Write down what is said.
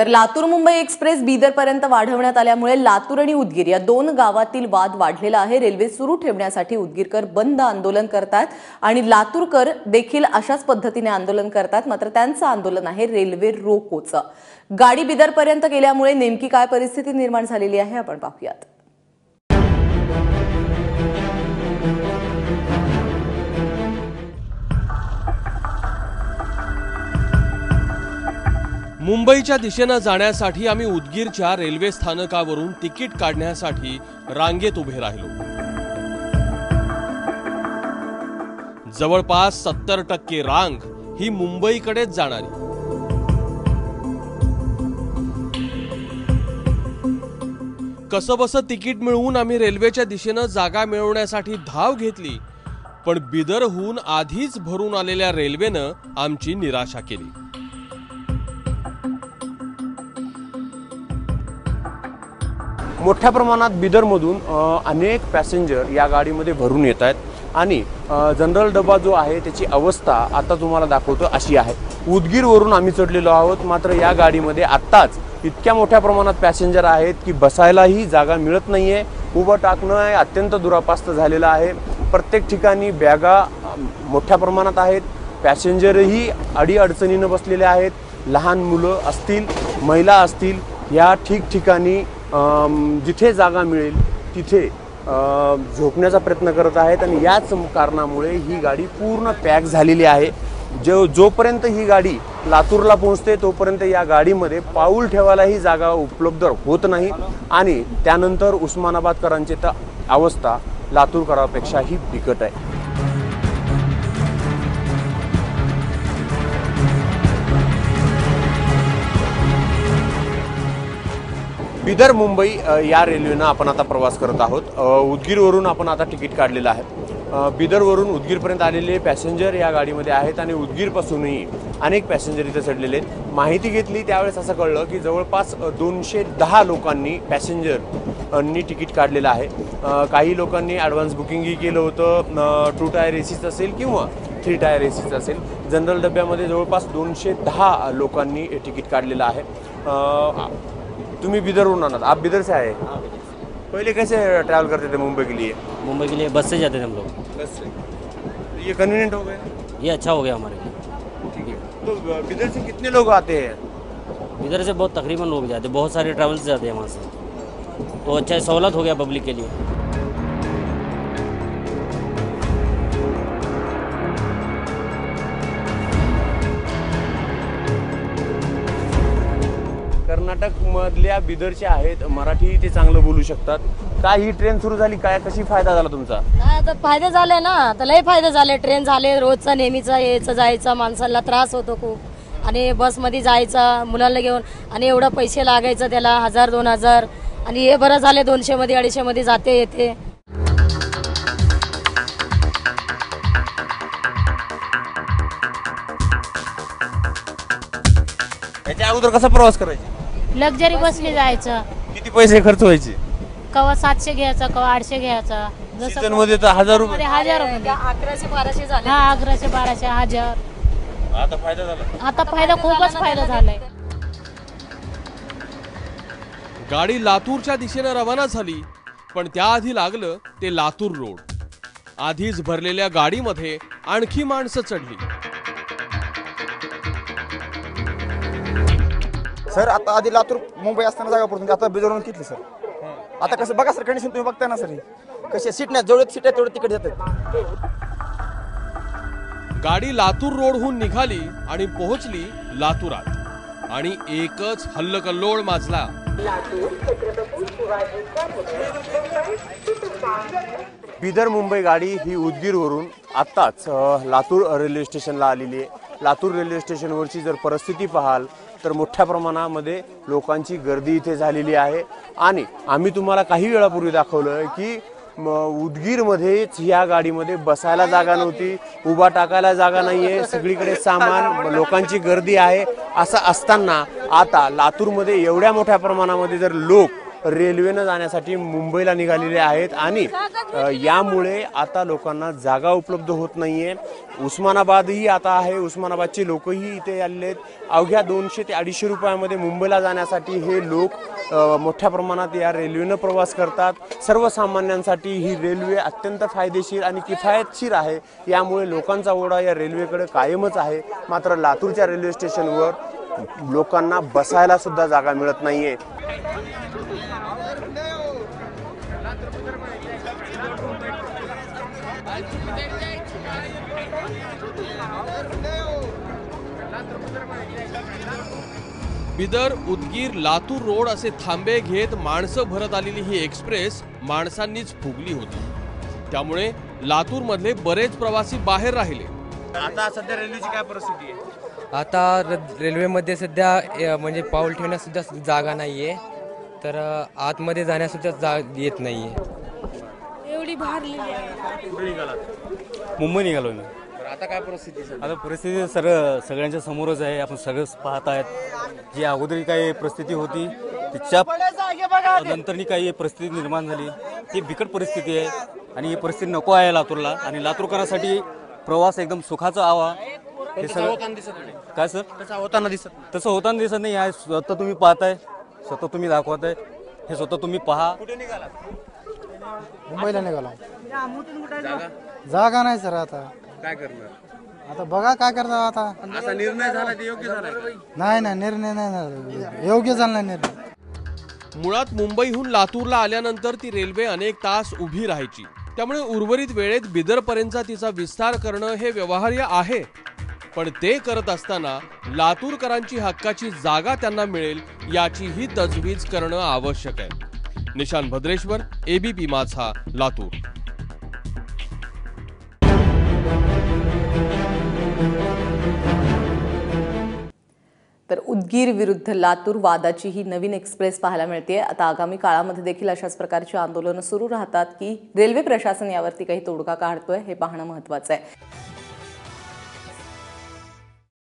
तर लातूर मुंबई एक्सप्रेस बीदरपर्यंत वाढवण्यात आल्यामुळे लातूर आणि उदगीर या दोन गावातील वाद वाढलेला आहे। रेल्वे सुरू ठेवण्यासाठी उदगीरकर बंद आंदोलन करतात आणि लातूरकर देखील अशाच पद्धतीने आंदोलन करतात। मात्र त्यांचं आंदोलन आहे रेल्वे रोकोचं। गाडी बीदरपर्यंत गेल्यामुळे नेमकी काय परिस्थिती निर्माण झालेली आहे आपण पाहूयात। मुंबईच्या दिशेने जाण्यासाठी आम्ही उदगीरच्या रेल्वे स्थानकावरून तिकीट काढण्यासाठी रांगेत उभे राहिलो। जवळपास 70% रांग ही मुंबईकडेच जाणारी। कसंबसं तिकीट मिळवून आम्ही रेल्वेच्या दिशेने जागा मिळवण्यासाठी धाव घेतली, पण बिदरहून आधीच भरून आलेल्या रेल्वेनं आमची निराशा केली। मोठ्या प्रमाणात बिदरमधून अनेक पॅसेंजर या गाडीमध्ये भरून येत आहेत आणि जनरल डबा जो आहे त्याची अवस्था आता तुम्हाला दाखवतो अशी आहे। उदगीरवरून आम्ही चढलेलो आहोत, मात्र या गाडीमध्ये आत्ताच इतक्या मोठ्या प्रमाणात पॅसेंजर आहेत की बसायलाही जागा मिळत नाहीये। उभं टाकणं अत्यंत दुरापास्त झालेलं आहे। प्रत्येक ठिकाणी बॅगा मोठ्या प्रमाणात आहेत, पॅसेंजरही अडीअडचणीनं बसलेले आहेत। लहान मुलं असतील, महिला असतील, या ठिकठिकाणी जिथे जागा मिळेल तिथे झोपण्याचा प्रयत्न करत आहेत आणि याच कारणामुळे ही गाडी पूर्ण पॅक झालेली आहे। जोपर्यंत ही गाडी लातूरला पोहोचते तोपर्यंत या गाडीमध्ये पाऊल ठेवायलाही जागा उपलब्ध होत नाही आणि त्यानंतर उस्मानाबादकरांची तर अवस्था लातूरकरांपेक्षाही बिकट आहे। बिदर मुंबई या रेल्वेनं आपण आता प्रवास करत आहोत। उदगीरवरून आपण आता तिकीट काढलेलं आहे। बिदरवरून उदगीरपर्यंत आलेले पॅसेंजर या गाडीमध्ये आहेत आणि उदगीरपासूनही अनेक पॅसेंजर इथे चढलेले आहेत। माहिती घेतली त्यावेळेस असं कळलं की जवळपास 210 लोकांनी पॅसेंजरनी तिकीट काढलेलं आहे। काही लोकांनी ॲडव्हान्स बुकिंगही केलं होतं, 2 टायर एसीचं असेल किंवा 3 टायर एसीचं असेल। जनरल डब्यामध्ये जवळपास 210 लोकांनी तिकीट काढलेलं आहे। तुम्ही बिदरवरून आना, आप बिदर से आए? पहले कैसे ट्रैवल करते थे मुंबई के लिए? मुंबई के लिए बस से जाते थे हम लोग। बस से? ये कन्वीनियंट हो गया? ये अच्छा हो गया हमारे लिए। ठीक है। तो बिदर से कितने लोग आते हैं? बिदर से बहुत तकरीबन लोग जाते हैं, बहुत सारे ट्रैवल्स जाते हैं वहाँ से, तो अच्छा सहूलत हो गया पब्लिक के लिए। कर्नाटक मधल्या बिदरचे आहेत, मराठी ते चांगलं बोलू शकतात। काय ही ट्रेन सुरू झाली, काय कशी फायदा झाला तुमचा? आता फायदे झाले ना, तर लय फायदे झाले। ट्रेन झाले, रोजचा नेहमीचा यायचं जायचं, माणसाला त्रास होतो खूप आणि बसमध्ये जायचं मुलांना घेऊन आणि एवढं पैसे लागायचं त्याला 1000-2000 आणि हे बरं झाले 200 मध्ये 250 मध्ये जाते येते। याच्या अगोदर कसा प्रवास करायचा? लक्झरी बसने जायचं। किती पैसे खर्च व्हायचे? कवा 700 घ्यायचा, कवा 800 घ्यायचा। सीझन मध्ये तर 1000 रुपये, 1000 रुपये, 1100-1200 झाले। हा 1100-1200 1000। आता फायदा झाला, आता फायदा खूपच फायदा झालाय। गाडी लातूरच्या दिशेने रवाना झाली, पण त्याआधी लागलं ते लातूर रोड। आधीच भरलेल्या गाडीमध्ये आणखी माणसं चढली। सर आता आधी लातूर मुंबई असताना जागा पडतो, आता बिदरवरून किती सर? आता कसं बघा सर, कंडिशन तुम्ही बघताय ना सर, कशी सीट नाही, जेवढे सीट आहे तेवढे तिकीट देतात। गाडी लातूर रोडहून निघाली आणि पोहोचली लातूरात आणि एकच हल्लकल्लोळ माजला। बिदर मुंबई गाडी ही उदगीरवरून आत्ताच लातूर रेल्वे स्टेशनला आलेली आहे। लातूर रेल्वे स्टेशनवरची जर परिस्थिती पाहाल तर मोठ्या प्रमाणामध्ये लोकांची गर्दी इथे झालेली आहे आणि आम्ही तुम्हाला काही वेळापूर्वी दाखवलं की उदगीरमध्येच ह्या गाडीमध्ये बसायला जागा नव्हती, उभा टाकायला जागा नाहीये, सगळीकडे सामान, लोकांची गर्दी आहे। असं असताना आता लातूरमध्ये एवढ्या मोठ्या प्रमाणामध्ये जर लोक रेल्वेनं जाण्यासाठी मुंबईला निघालेले आहेत आणि यामुळे आता लोकांना जागा उपलब्ध होत नाहीये. उस्मानाबादही आता आहे, उस्मानाबादचे लोकही इथे आलेले आहेत. अवघ्या 200 ते 250 रुपयामध्ये मुंबईला जाण्यासाठी हे लोक मोठ्या प्रमाणात या रेल्वेनं प्रवास करतात. सर्वसामान्यांसाठी ही रेल्वे अत्यंत फायदेशीर आणि किफायतशीर आहे. यामुळे लोकांचा ओढा या रेल्वेकडे कायमच आहे. मात्र लातूरच्या रेल्वे स्टेशनवर लोकांना बसायला सुद्धा जागा मिळत नाहीये. बिदर, उदगीर, लातूर रोड असे थांबे घेत माणसं भरत आलेली ही एक्सप्रेस माणसांनीच फुगली होती. त्यामुळे लातूर मधले बरेच प्रवासी बाहेर राहिले. आता सध्या रेल्वेची काय परिस्थिती आहे? आता रेल्वेमध्ये सध्या म्हणजे पाऊल ठेवण्यास सुद्धा जागा नाहीये, तर आतमध्ये जाण्यास सुद्धा येत नाहीये. एवढी भरलेली आहे. कुठे निघालात? मुंबई निघालो मी. आता काय परिस्थिती? आता परिस्थिती सगळ्यांच्या समोरच आहे. आपण सगळंच पाहत आहेत. जी अगोदरी काही परिस्थिती होती त्याच्या नंतरनी काही परिस्थिती निर्माण झाली, ती बिकट परिस्थिती आहे आणि ही परिस्थिती नको आहे लातूरला. आणि लातूरकरांसाठी प्रवास एकदम सुखाचा हवा. हे सगळं काय सर तसं होताना दिसत नाही. आहे स्वतः तुम्ही पाहताय, स्वतः तुम्ही दाखवताय, हे स्वतः तुम्ही पहा. कुठे निघाला? मुंबईला निघालो. जागा नाही सर. आता काय करणार? आता बघा काय करता. आता असा निर्णय झाला ते योग्य झाला? नाही निर्णय नाही झाला, योग्य झाला नाही निर्णय. मुळात मुंबईहून लातूरला आल्यानंतर ती रेल्वे अनेक तास उभी राहायची. त्यामुळे उर्वरित वेळेत बिदरपर्यंतचा तिचा विस्तार करणं हे व्यवहार्य आहे. पण ते करत असताना लातूरकरांची हक्काची जागा त्यांना मिळेल याचीही तजवीज करणं आवश्यक आहे. निशान भद्रेश्वर, ABP माझा, लातूर. तर उदगीर विरुद्ध लातूर वादाची ही नवीन एक्सप्रेस पाहायला मिळते. आता आगामी काळामध्ये देखील अशाच प्रकारची आंदोलनं सुरू राहतात की रेल्वे प्रशासन यावरती काही तोडगा काढतोय हे पाहणं महत्त्वाचं आहे.